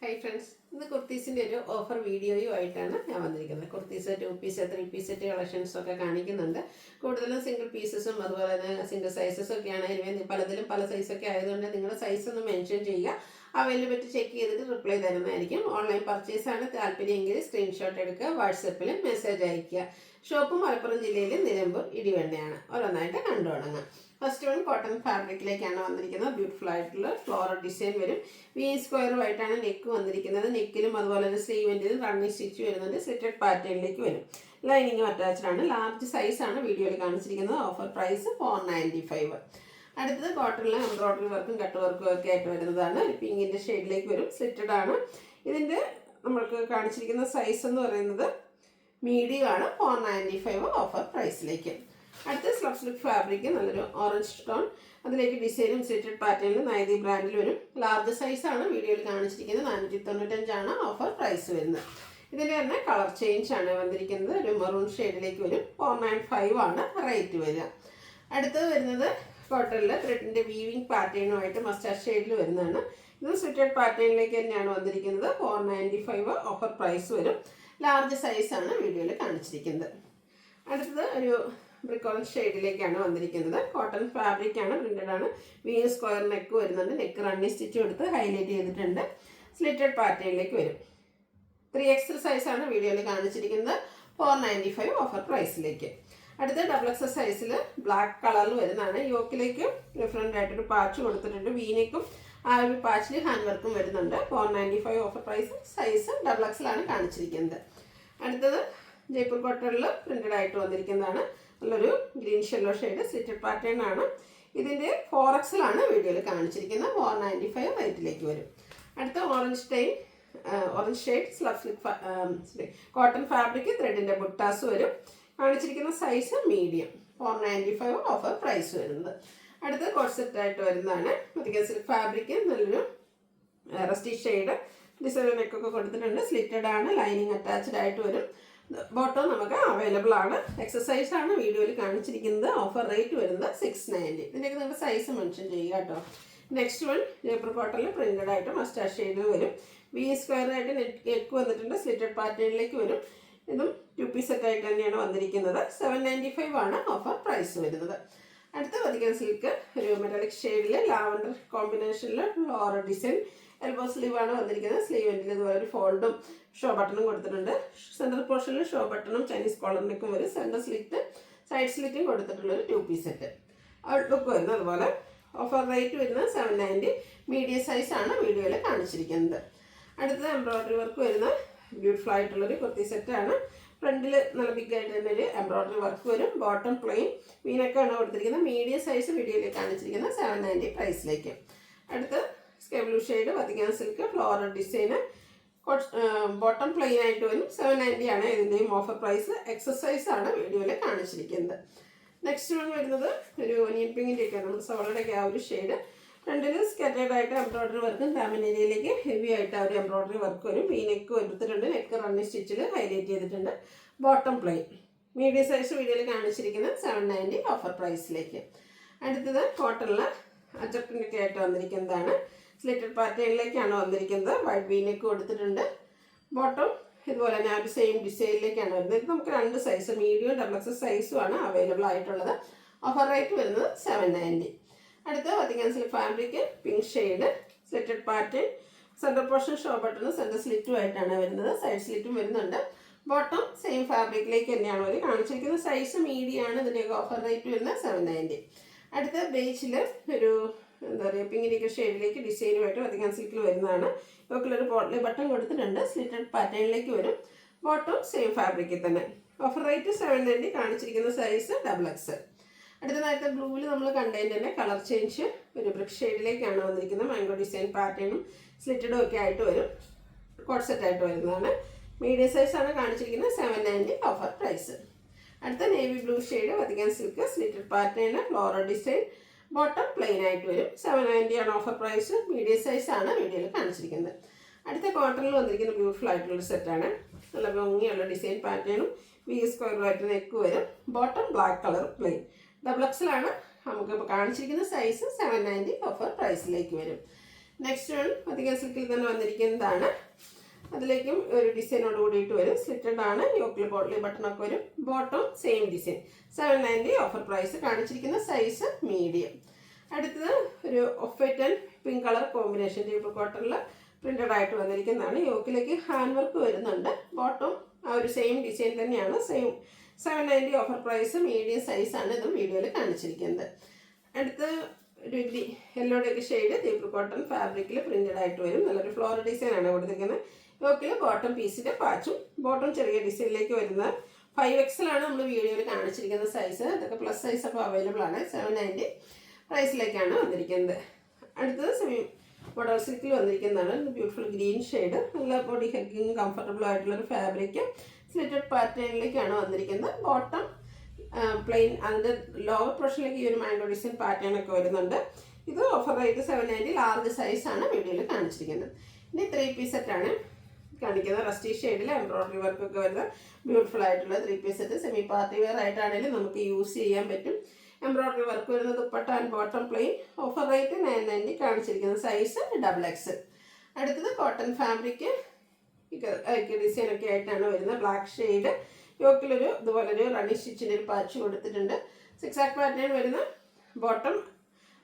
Hi friends, ഇന്ന് കുർത്തീസിൻ്റെ ഒരു offer വീഡിയോയുമായിട്ടാണ് ഞാൻ വന്നിരിക്കുന്നത്. കുർത്തീസ് 2 പീസ് 3 പീസ് സെറ്റ് കളക്ഷൻസൊക്കെ കാണിക്കുന്നുണ്ട്. കൂടുതലും സിംഗിൾ പീസസും അതുപോലെ തന്നെ സിംഗിൾ സൈസസൊക്കെയാണ്. ഇനിവേ പലതിലും പല സൈസൊക്കെ ആയതുകൊണ്ട് നിങ്ങളുടെ സൈസ് ഒന്ന് മെൻഷൻ ചെയ്യുക. അവൈലബിലിറ്റി ചെക്ക് ചെയ്തിട്ട് റിപ്ലൈ തരുന്നതായിരിക്കും. ഓൺലൈൻ പർച്ചേസാണ് താല്പര്യമെങ്കിൽ സ്ക്രീൻഷോട്ട് എടുക്കുക, വാട്സപ്പിൽ മെസ്സേജ് അയയ്ക്കുക. ഷോപ്പ് മലപ്പുറം ജില്ലയിൽ നിലമ്പൂർ ഇടിവണ്ണയാണ്. ഓരോന്നായിട്ട് കണ്ടു തുടങ്ങാം. ഫസ്റ്റ് വൺ കോട്ടൺ ഫാബ്രിക്കിലേക്കാണ് വന്നിരിക്കുന്നത്. ബ്യൂട്ടിഫുൾ ആയിട്ടുള്ള ഫ്ലോറൽ ഡിസൈൻ വരും. വി സ്ക്വയറുമായിട്ടാണ് നെക്ക് വന്നിരിക്കുന്നത്. നെക്കിലും അതുപോലെ തന്നെ സ്ലീവെൻറ്റിലും റണ്ണിങ് സ്റ്റിച്ച് വരുന്നുണ്ട്. സ്ലിറ്റഡ് പാറ്റേണിലേക്ക് വരും. ലൈനിങ്ങും അറ്റാച്ച്ഡ് ആണ്. ലാർജ് സൈസാണ് വീഡിയോയിൽ കാണിച്ചിരിക്കുന്നത്. Offer price 495. അടുത്തത് കോട്ടണിൽ എംബ്രോയ്ഡറി വർക്കും കട്ട് വർക്കും ഒക്കെ ആയിട്ട് വരുന്നതാണ്. പിങ്കിൻ്റെ ഷെയ്ഡിലേക്ക് വരും. സ്ലിറ്റഡ് ആണ്. ഇതിൻ്റെ നമ്മൾക്ക് കാണിച്ചിരിക്കുന്ന സൈസ് എന്ന് പറയുന്നത് മീഡിയം ആണ്. 495 ഓഫർ പ്രൈസിലേക്ക്. അടുത്ത സ്ലബ് സിൽക്ക് ഫാബ്രിക് നല്ലൊരു ഓറഞ്ച് ടോൺ, അതിലേക്ക് ഡിസൈനും സ്ലിറ്റഡ് പാറ്റേണിൽ നൈതി ബ്രാൻഡിൽ വരും. ലാർജ് സൈസാണ് വീഡിയോയിൽ കാണിച്ചിരിക്കുന്നത്. 495 ഓഫർ പ്രൈസ് വരുന്നത്. ഇതിൻ്റെ തന്നെ കളർ ചേഞ്ച് ആണ് വന്നിരിക്കുന്നത്. ഒരു മെറൂൺ ഷെയ്ഡിലേക്ക് വരും. 495 ആണ് റേറ്റ് വരിക. അടുത്തത് വരുന്നത് കോട്ടണിൽ ത്രെഡിൻ്റെ വീവിങ് പാറ്റേണുമായിട്ട് മസ്റ്റാർഡ് ഷെയ്ഡിൽ വരുന്നതാണ്. ഇത് സ്ലിറ്റഡ് പാറ്റേണിലേക്ക് തന്നെയാണ് വന്നിരിക്കുന്നത്. 495 ഓഫർ പ്രൈസ് വരും. ലാർജ് സൈസാണ് വീഡിയോയിൽ കാണിച്ചിരിക്കുന്നത്. അടുത്തത് ഒരു ബ്രിക്ക് ഓറഞ്ച് ഷെയ്ഡിലേക്കാണ് വന്നിരിക്കുന്നത്. കോട്ടൺ ഫാബ്രിക് ആണ്, പ്രിന്റഡ് ആണ്. വി സ്ക്വയർ നെക്ക് വരുന്നുണ്ട്. നെക്ക് റണ്ണി സ്റ്റിച്ച് കൊടുത്ത് ഹൈലൈറ്റ് ചെയ്തിട്ടുണ്ട്. സ്ലിറ്റഡ് പാറ്റേണിലേക്ക് വരും. 3XL സൈസാണ് വീഡിയോയിൽ കാണിച്ചിരിക്കുന്നത്. 495 ഓഫർ പ്രൈസിലേക്ക്. അടുത്ത XXL സൈസിൽ ബ്ലാക്ക് കളറിൽ വരുന്നതാണ്. യോക്കിലേക്ക് ഡിഫറെൻ്റ് ആയിട്ടൊരു പാച്ച് കൊടുത്തിട്ടുണ്ട്. വീനേക്കും ആ ഒരു പാച്ചിൽ ഹാൻഡ് വർക്കും വരുന്നുണ്ട്. 495 ഓഫർ പ്രൈസ്. സൈസ് XXL ആണ് കാണിച്ചിരിക്കുന്നത്. അടുത്തത് ജയ്പൂർ കോട്ടണിൽ പ്രിന്റഡ് ആയിട്ട് വന്നിരിക്കുന്നതാണ്. നല്ലൊരു green yellow shade slitted pattern ആണ്. ഇതിൻ്റെ 4XL ആണ് വീഡിയോയിൽ കാണിച്ചിരിക്കുന്നത്. 495 റേറ്റിലേക്ക് വരും. അടുത്ത orange shade slub silk cotton fabric ത്രെഡിൻ്റെ ബുട്ടാസ് വരും. കാണിച്ചിരിക്കുന്ന സൈസ് മീഡിയം. 495 ഓഫർ പ്രൈസ് വരുന്നത്. അടുത്ത കോട്ട് സെറ്റ് ആയിട്ട് വരുന്നതാണ്. സിൽക്ക് ഫാബ്രിക് നല്ലൊരു റസ്റ്റി ഷെയ്ഡ് ഡിസൈൻ നെക്കൊക്കെ കൊടുത്തിട്ടുണ്ട്. സ്ലിറ്റഡ് ആണ്. ലൈനിങ് അറ്റാച്ച്ഡ് ആയിട്ട് വരും. ബോട്ടം നമുക്ക് അവൈലബിൾ ആണ്. എക്സസൈസ് ആണ് വീഡിയോയിൽ കാണിച്ചിരിക്കുന്നത്. ഓഫർ റേറ്റ് വരുന്നത് 690. ഇതിൻ്റെയൊക്കെ നിങ്ങളുടെ സൈസ് മെൻഷൻ ചെയ്യുക കേട്ടോ. നെക്സ്റ്റ് വൺ ജയ്പൂർ കോട്ടണിൽ പ്രിന്റഡ് ആയിട്ട് മസ്റ്റാർഡ് ഷെയ്ഡിൽ വരും. വി സ്ക്വയറായിട്ട് നെക്ക് വന്നിട്ടുണ്ട്. സ്ലിറ്റഡ് പാറ്റേണിലേക്ക് വരും. ഇതും 2 പീസ് സെറ്റ് ആയിട്ട് തന്നെയാണ് വന്നിരിക്കുന്നത്. 795 ആണ് ഓഫർ പ്രൈസ് വരുന്നത്. അടുത്ത വതിക്കൻ സിൽക്ക് ഒരു മെറ്റാലിക് ഷെയ്ഡിൽ ലാവൻഡർ കോമ്പിനേഷനിൽ ഫ്ലോറൽ ഡിസൈൻ എൽബോ സ്ലീവ് ആണ് വന്നിരിക്കുന്നത്. സ്ലീവെൻറ്റിൽ ഇതുപോലെ ഒരു ഫോൾഡും ഷോ ബട്ടണും കൊടുത്തിട്ടുണ്ട്. സെൻട്രൽ പോർഷനിൽ ഷോ ബട്ടണും ചൈനീസ് കോളറിനൊക്കെ വരും. സെൻറ്റർ സ്ലിറ്റ് സൈഡ് സ്ലിറ്റും കൊടുത്തിട്ടുള്ളൊരു 2 പീസ് സെറ്റ്. ഔട്ട്ലുക്ക് വരുന്നത് അതുപോലെ. ഓഫർ റേറ്റ് വരുന്നത് 790. മീഡിയം സൈസാണ് വീഡിയോയിൽ കാണിച്ചിരിക്കുന്നത്. അടുത്തത് എംബ്രോയ്ഡറി വർക്ക് വരുന്ന ബ്യൂട്ടിഫുൾ ആയിട്ടുള്ളൊരു കുർത്തി സെറ്റാണ്. ഫ്രണ്ടിൽ നല്ല ബിഗ് ആയിട്ട് തന്നെ ഒരു എംബ്രോയ്ഡറി വർക്ക് വരും. ബോട്ടം പ്ലെയിൻ വീനൊക്കെയാണ് കൊടുത്തിരിക്കുന്നത്. മീഡിയം സൈസ് വീഡിയോയിൽ കാണിച്ചിരിക്കുന്നത്. 790 പ്രൈസിലേക്ക്. അടുത്ത് sky blue shade Vatican silk floral ഡിസൈന് ബോട്ടം പ്ലെയിൻ ആയിട്ട് വരും. 790 ആണ് ഇതിൻ്റെയും ഓഫർ പ്രൈസ്. എക്സസൈസ് ആണ് വീഡിയോയിൽ കാണിച്ചിരിക്കുന്നത്. നെക്സ്റ്റ് വൺ വരുന്നത് ഒരു ഒനിയൻ പിങ്കിൻ്റെയൊക്കെയാണ്. നമ്മൾ സോളയുടെയൊക്കെ ആ ഒരു ഷെയ്ഡ്. ഫ്രണ്ടിൽ സ്കാറ്റേഡ് ആയിട്ട് എംബ്രോയ്ഡറി വർക്കും ഡാമിൻ ഏരിയയിലേക്ക് ഹെവി ആയിട്ട് ആ ഒരു എംബ്രോയ്ഡറി വർക്ക് വരും. വി നെക്ക് എടുത്തിട്ടുണ്ട്. നെക്ക് റണ്ണി സ്റ്റിച്ചിൽ ഹൈലൈറ്റ് ചെയ്തിട്ടുണ്ട്. ബോട്ടം പ്ലെയിൻ മീഡിയം സൈസ് വീഡിയോയിൽ കാണിച്ചിരിക്കുന്നത്. 790 ഓഫർ പ്രൈസിലേക്ക്. അടുത്തത് കോട്ടണിൽ അച്ചപ്പിൻ്റെയൊക്കെ ആയിട്ട് വന്നിരിക്കുന്നതാണ്. സ്ലിറ്റഡ് പാറ്റേണിലേക്കാണ് വന്നിരിക്കുന്നത്. വൈറ്റ് വി നെക്ക് കൊടുത്തിട്ടുണ്ട്. ബോട്ടം ഇതുപോലെ തന്നെ ആ ഒരു സെയിം ഡിസൈനിലേക്കാണ് വരുന്നത്. ഇത് നമുക്ക് 2 സൈസ് മീഡിയം XXL സൈസും ആണ് അവൈലബിൾ ആയിട്ടുള്ളത്. ഓഫർ റേറ്റ് വരുന്നത് 790. അടുത്ത Vatican silk fabric pink shade slitted pattern. Centre portion show ബട്ടണും സെൻറ്റർ സ്ലിറ്റും ആയിട്ടാണ് വരുന്നത്. സൈഡ് സ്ലിറ്റും വരുന്നുണ്ട്. ബോട്ടം സെയിം ഫാബ്രിക്കിലേക്ക് തന്നെയാണ് അവർ കാണിച്ചിരിക്കുന്നത്. സൈസ് മീഡിയം ആണ്. ഇതിൻ്റെയൊക്കെ ഓഫർ റേറ്റ് വരുന്നത് 790. അടുത്ത ബേച്ചിൽ ഒരു എന്താ പറയുക പിങ്കിൻ്റെയൊക്കെ ഷെയ്ഡിലേക്ക് ഡിസൈനുമായിട്ട് വത്തിക്കാൻ സിൽക്കിൽ വരുന്നതാണ്. ഇവക്കൊരു പോട്ട്ലി ബട്ടൺ കൊടുത്തിട്ടുണ്ട്. സ്ലിറ്റഡ് പാറ്റേണിലേക്ക് വരും. ബോട്ടം സെയിം ഫാബ്രിക്കിൽ തന്നെ. Offer rate 790. കാണിച്ചിരിക്കുന്ന സൈസ് XXL. അടുത്ത നേരത്തെ ബ്ലൂവിൽ നമ്മൾ കണ്ടതിൻ്റെ തന്നെ കളർ ചേഞ്ച് ഒരു ബ്രിക്ക് ഷെയ്ഡിലേക്കാണ് വന്നിരിക്കുന്നത്. മാംഗോ ഡിസൈൻ പാറ്റേണും സ്ലിറ്റഡും ഒക്കെ ആയിട്ട് വരും. കോട്ട് സെറ്റ് ആയിട്ട് വരുന്നതാണ്. മീഡിയം സൈസാണ് കാണിച്ചിരിക്കുന്നത്. 790 ഓഫർ പ്രൈസ്. അടുത്ത navy blue shade Vatican silk slitted pattern floral design. Bottom plain ആയിട്ട് വരും. 790 ആണ് ഓഫർ പ്രൈസ്. മീഡിയം സൈസാണ് വീഡിയോയിൽ കാണിച്ചിരിക്കുന്നത്. അടുത്ത കോട്ടണിൽ വന്നിരിക്കുന്ന ബ്യൂട്ടിഫുൾ ആയിട്ടുള്ളൊരു സെറ്റാണ്. നല്ല ഭംഗിയുള്ള ഡിസൈൻ പാറ്റേണും വി സ്ക്വയറുമായിട്ട് നെക്ക് വരും. Bottom black colour plain. XXL ആണ് നമുക്കിപ്പോൾ കാണിച്ചിരിക്കുന്ന സൈസ്. 790 ഓഫർ പ്രൈസിലേക്ക് വരും. നെക്സ്റ്റ് വൺ അധികം സിൽക്കിൽ തന്നെ വന്നിരിക്കുന്നതാണ്. അതിലേക്കും ഒരു ഡിസൈനോട് കൂടിയിട്ട് വരും. സ്ലിറ്റഡ് ആണ്. യോക്കിൽ ബോട്ടിൽ ബട്ടണൊക്കെ വരും. Bottom same design. 790 offer price. കാണിച്ചിരിക്കുന്ന സൈസ് മീഡിയം. അടുത്തത് ഒരു off white and pink colour combination table കോട്ടണിൽ പ്രിന്റഡ് ആയിട്ട് വന്നിരിക്കുന്നതാണ്. യോക്കിലേക്ക് ഹാൻഡ് വർക്ക് വരുന്നുണ്ട്. ബോട്ടം ആ ഒരു സെയിം ഡിസൈൻ തന്നെയാണ്. Same 790 offer price. മീഡിയം സൈസാണ് ഇതും വീഡിയോയിൽ കാണിച്ചിരിക്കുന്നത്. അടുത്ത് ഒരു യെല്ലോയുടെ ഷെയ്ഡ് ടേബിൾ കോട്ടൺ ഫാബ്രിക്കിൽ പ്രിന്റഡ് ആയിട്ട് വരും. നല്ലൊരു ഫ്ലോറൽ ഡിസൈനാണ് കൊടുത്തിരിക്കുന്നത്. യോക്കിൽ ബോട്ടം പീസിൻ്റെ പാച്ചും ബോട്ടം ചെറിയ ഡിസൈനിലേക്ക് വരുന്ന 5XL ആണ് നമ്മൾ വീഡിയോയിൽ കാണിച്ചിരിക്കുന്ന സൈസ്. ഇതൊക്കെ പ്ലസ് സൈസ് അപ്പോൾ അവൈലബിൾ ആണ്. 790 പ്രൈസിലേക്കാണ് വന്നിരിക്കുന്നത്. അടുത്തത് സെമി മോഡൽ സിൽക്കിൽ വന്നിരിക്കുന്നതാണ്. Beautiful green shade. നല്ല ബോഡി ഹെഗിങ് കംഫർട്ടബിൾ ആയിട്ടുള്ളൊരു ഫാബ്രിക്. സ്ലിറ്റഡ് പാറ്റേണിലേക്കാണ് വന്നിരിക്കുന്നത്. Bottom plain. അതിൻ്റെ ലോവർ പോർഷനിലേക്ക് ഈ ഒരു മാംഗോ ഡിസൈൻ പാറ്റേൺ ഒക്കെ വരുന്നുണ്ട്. ഇത് ഓഫർ റേറ്റ് 790. ലാർജ് സൈസാണ് വീഡിയോയിൽ കാണിച്ചിരിക്കുന്നത്. ഇനി 3 പീസ് സെറ്റാണ് കാണിക്കുന്നത്. റസ്റ്റി ഷെയ്ഡിൽ എംബ്രോയിഡറി വർക്കൊക്കെ വരുന്ന ബ്യൂട്ടിഫുൾ ആയിട്ടുള്ള 3 piece set. Semi party wear ആയിട്ടാണെങ്കിലും നമുക്ക് യൂസ് ചെയ്യാൻ പറ്റും. എംബ്രോയിഡറി വർക്ക് വരുന്ന dupatta and bottom plain. Offer rate 990. കാണിച്ചിരിക്കുന്ന സൈസ് XXL. അടുത്തത് കോട്ടൺ ഫാബ്രിക് ഡിസൈനൊക്കെ ആയിട്ടാണ് വരുന്നത്. Black shade. യോക്കിലൊരു ഇതുപോലൊരു റണ്ണിങ് സ്റ്റിച്ചിൻ്റെ ഒരു പാച്ച് കൊടുത്തിട്ടുണ്ട്. 6 പാറ്റേൺ വരുന്ന bottom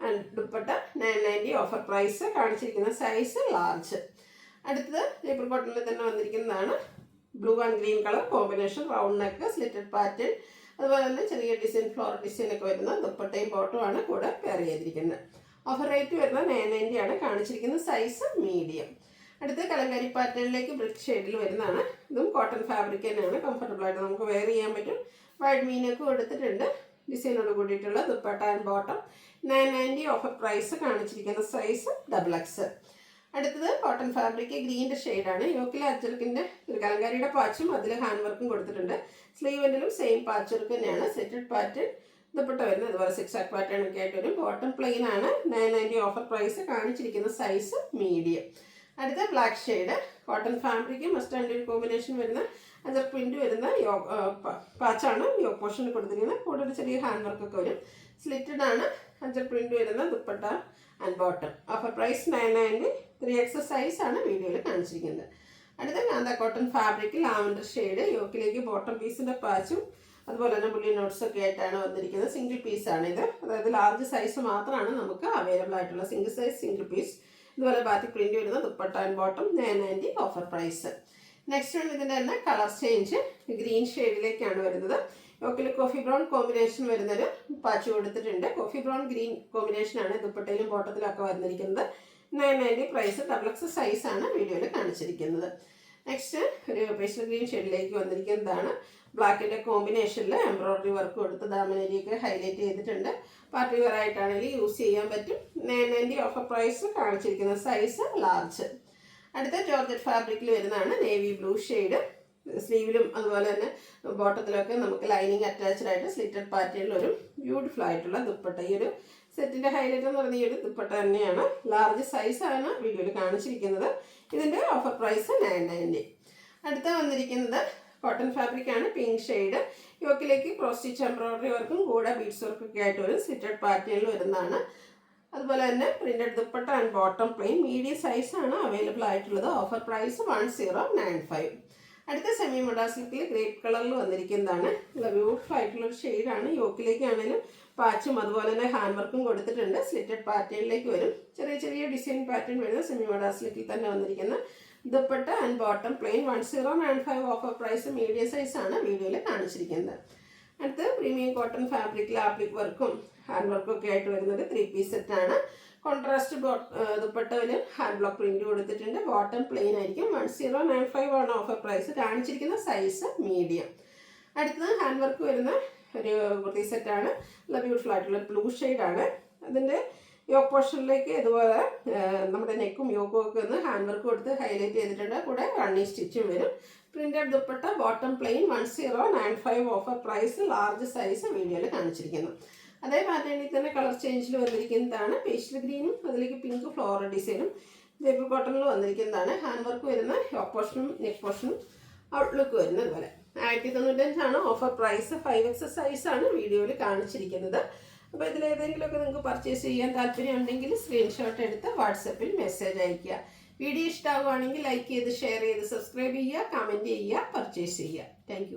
and dupatta 990 offer price. കാണിച്ചിരിക്കുന്ന സൈസ് ലാർജ്. അടുത്തത് ടേബിൾ കോട്ടണിൽ തന്നെ വന്നിരിക്കുന്നതാണ്. Blue and green colour combination. Round neck, slitted pattern, അതുപോലെ തന്നെ ചെറിയ ഡിസൈൻ ഫ്ലോറൽ ഡിസൈനൊക്കെ വരുന്ന ദുപ്പട്ടയും ബോട്ടുമാണ് കൂടെ പെയർ ചെയ്തിരിക്കുന്നത്. ഓഫർ റേറ്റ് വരുന്നത് 990 ആണ്. കാണിച്ചിരിക്കുന്ന സൈസ് മീഡിയം. അടുത്ത കലങ്കാരി പാറ്റേണിലേക്ക് ബ്രിക്ക് ഷെയ്ഡിൽ വരുന്നതാണ്. ഇതും കോട്ടൺ ഫാബ്രിക് തന്നെയാണ്. കംഫർട്ടബിൾ ആയിട്ട് നമുക്ക് വെയർ ചെയ്യാൻ പറ്റും. വൈഡ് മീനൊക്കെ കൊടുത്തിട്ടുണ്ട്. ഡിസൈനോട് കൂടിയിട്ടുള്ള dupatta and bottom 990 offer price. കാണിച്ചിരിക്കുന്ന സൈസ് XXL. അടുത്തത് കോട്ടൺ ഫാബ്രിക് ഗ്രീൻ്റെ ഷെയ്ഡാണ്. യോക്കിലെ അച്ചർക്കിൻ്റെ ഒരു കലങ്കാരിയുടെ പാച്ചും അതിൽ ഹാൻഡ് വർക്കും കൊടുത്തിട്ടുണ്ട്. സ്ലീവെൻറ്റിലും സെയിം പാച്ച് വർക്ക് തന്നെയാണ്. സെറ്റഡ് പാറ്റേൺ ദുപ്പട്ട വരുന്നത്. അതുപോലെ 6 പാറ്റേൺ ഒക്കെ ആയിട്ട് വരും. ബോട്ടം പ്ലെയിൻ ആണ്. 990 ഓഫർ പ്രൈസ്. കാണിച്ചിരിക്കുന്ന സൈസ് മീഡിയം. അടുത്ത ബ്ലാക്ക് ഷെയ്ഡ് കോട്ടൺ ഫാബ്രിക് മസ്റ്റാൻഡ് ഒരു കോമ്പിനേഷൻ വരുന്ന അജർ പ്രിന്റ് വരുന്ന പാച്ചാണ് യോക്ക് പോർഷനിൽ കൊടുത്തിരിക്കുന്നത്. കൂടെ ഒരു ചെറിയ ഹാൻഡ് വർക്കൊക്കെ വരും. സ്ലിറ്റഡ് ആണ്. അജർ പ്രിന്റ് വരുന്ന dupatta and bottom. Offer price 990. 3XL സൈസാണ് വീഡിയോയിൽ കാണിച്ചിരിക്കുന്നത്. അടുത്ത kantha cotton fabric lavender shade. യോക്കിലേക്ക് ബോട്ടം പീസിൻ്റെ പാച്ചും അതുപോലെ തന്നെ ബുള്ളി നോട്ട്സ് ഒക്കെ ആയിട്ടാണ് വന്നിരിക്കുന്നത്. സിംഗിൾ പീസാണിത്. അതായത് ലാർജ് സൈസ് മാത്രമാണ് നമുക്ക് അവൈലബിൾ ആയിട്ടുള്ള സിംഗിൾ സൈസ് സിംഗിൾ പീസ്. ഇതുപോലെ ബാത്തിക് പ്രിന്റ് വരുന്ന dupatta and bottom 990 offer price. Next one ഇതിൻ്റെ തന്നെ കളർ ചേഞ്ച് ഗ്രീൻ ഷെയ്ഡിലേക്കാണ് വരുന്നത്. യോക്കിൽ കോഫി ബ്രൗൺ കോമ്പിനേഷൻ വരുന്നൊരു പാച്ച് കൊടുത്തിട്ടുണ്ട്. കോഫി ബ്രൗൺ ഗ്രീൻ കോമ്പിനേഷനാണ് ദുപ്പട്ടയിലും ബോട്ടത്തിലും ഒക്കെ വന്നിരിക്കുന്നത്. 990 പ്രൈസ്. XXL സൈസാണ് വീഡിയോയിൽ കാണിച്ചിരിക്കുന്നത്. നെക്സ്റ്റ് ഒരു പേസ്റ്റൽ ഗ്രീൻ ഷെയ്ഡിലേക്ക് വന്നിരിക്കുന്നതാണ്. ബ്ലാക്കിൻ്റെ കോമ്പിനേഷനിൽ എംബ്രോയിഡറി വർക്ക് കൊടുത്ത് ദാമനരിയൊക്കെ ഹൈലൈറ്റ് ചെയ്തിട്ടുണ്ട്. പാർട്ടി വെയർ ആയിട്ടാണെങ്കിൽ യൂസ് ചെയ്യാൻ പറ്റും. 990 ഓഫർ പ്രൈസ്. കാണിച്ചിരിക്കുന്ന സൈസ് ലാർജ്. അടുത്ത ജോർജറ്റ് ഫാബ്രിക്കിൽ വരുന്നതാണ്. Navy blue shade. സ്ലീവിലും അതുപോലെ തന്നെ ബോട്ടത്തിലൊക്കെ നമുക്ക് ലൈനിങ് അറ്റാച്ച്ഡ് ആയിട്ട് സ്ലിറ്റഡ് പാറ്റേണിൽ ഒരു ബ്യൂട്ടിഫുൾ ആയിട്ടുള്ള ദുപ്പട്ട. ഈ ഒരു സെറ്റിൻ്റെ ഹൈലൈറ്റ് എന്ന് പറഞ്ഞ ഈ ഒരു ദുപ്പട്ട തന്നെയാണ്. ലാർജ് സൈസാണ് വീഡിയോയിൽ കാണിച്ചിരിക്കുന്നത്. ഇതിൻ്റെ ഓഫർ പ്രൈസ് 990. അടുത്ത വന്നിരിക്കുന്നത് കോട്ടൺ ഫാബ്രിക് ആണ്. Pink shade. യോക്കിലേക്ക് ക്രോസ് സ്റ്റിച്ച് എംബ്രോയിഡറി വർക്കും കൂടെ ബീഡ്സ് വർക്കൊക്കെ ആയിട്ട് വരും. സ്ലിറ്റഡ് പാറ്റേണിൽ വരുന്നതാണ്. അതുപോലെ തന്നെ printed dupatta and bottom plain. Medium സൈസാണ് അവൈലബിൾ ആയിട്ടുള്ളത്. Offer price 1095. അടുത്ത സെമി മോഡൽ സിൽക്കിൽ ഗ്രേപ്പ് കളറിൽ വന്നിരിക്കുന്നതാണ്. നല്ല ബ്യൂട്ടിഫുൾ ആയിട്ടുള്ളൊരു ഷെയ്ഡാണ്. യോക്കിലേക്കാണെങ്കിലും പാച്ചും അതുപോലെ തന്നെ ഹാൻഡ് വർക്കും കൊടുത്തിട്ടുണ്ട്. സ്ലിറ്റഡ് പാറ്റേണിലേക്ക് വരും. ചെറിയ ചെറിയ ഡിസൈൻ പാറ്റേൺ വരുന്ന സെമി മോഡൽ സിൽക്കിൽ തന്നെ വന്നിരിക്കുന്ന dupatta and bottom plain. 1095 offer price. Medium സൈസാണ് വീഡിയോയിൽ കാണിച്ചിരിക്കുന്നത്. അടുത്ത് പ്രീമിയം കോട്ടൺ ഫാബ്രിക്കിൽ ആപ്ലിക് വർക്കും ഹാൻഡ് വർക്കും ഒക്കെ ആയിട്ട് വരുന്നത് 3 പീസ് സെറ്റാണ്. കോൺട്രാസ്റ്റ് ദുപ്പട്ടയിൽ ഹാൻഡ് ബ്ലോക്ക് പ്രിന്റ് കൊടുത്തിട്ടുണ്ട്. ബോട്ടം പ്ലെയിൻ ആയിരിക്കും. 1095 ആണ് ഓഫർ പ്രൈസ്. കാണിച്ചിരിക്കുന്ന സൈസ് മീഡിയം. അടുത്തത് ഹാൻഡ് വർക്ക് വരുന്ന ഒരു കുർത്തി സെറ്റാണ്. നല്ല ബ്യൂട്ടിഫുൾ ആയിട്ടുള്ള ബ്ലൂ ഷെയ്ഡാണ്. അതിൻ്റെ യോക്ക് പോർഷനിലേക്ക് ഇതുപോലെ നമ്മുടെ നെക്കും യോക്കും ഒക്കെ ഒന്ന് ഹാൻഡ് വർക്ക് കൊടുത്ത് ഹൈലൈറ്റ് ചെയ്തിട്ടുണ്ട്. കൂടെ റണ്ണിങ് സ്റ്റിച്ചും വരും. Printed dupatta bottom plain. 1095 offer price. Large size വീഡിയോയിൽ കാണിച്ചിരിക്കുന്നു. അതേ പാറ്റേണിൽ തന്നെ കളർ ചേഞ്ചിൽ വന്നിരിക്കുന്നതാണ്. പേസ്റ്റൽ ഗ്രീനും അതിലേക്ക് പിങ്ക് ഫ്ലോറൽ ഡിസൈനും ടേബിൾ കോട്ടണിൽ വന്നിരിക്കുന്നതാണ്. ഹാൻഡ് വർക്ക് വരുന്ന യോക്ക് പോർഷനും നെക്ക് പോർഷനും ഔട്ട്ലുക്ക് വരുന്നത് ഇതുപോലെ. 1095 ഓഫർ പ്രൈസ്. 5XL സൈസാണ് വീഡിയോയിൽ കാണിച്ചിരിക്കുന്നത്. അപ്പോൾ ഇതിലേതെങ്കിലുമൊക്കെ നിങ്ങൾക്ക് പർച്ചേസ് ചെയ്യാൻ താല്പര്യം ഉണ്ടെങ്കിൽ സ്ക്രീൻഷോട്ട് എടുത്ത് വാട്സപ്പിൽ മെസ്സേജ് അയയ്ക്കുക. വീഡിയോ ഇഷ്ടമാവുകയാണെങ്കിൽ ലൈക്ക് ചെയ്ത് ഷെയർ ചെയ്ത് സബ്സ്ക്രൈബ് ചെയ്യുക, കമൻറ്റ് ചെയ്യുക, പർച്ചേസ് ചെയ്യുക. താങ്ക്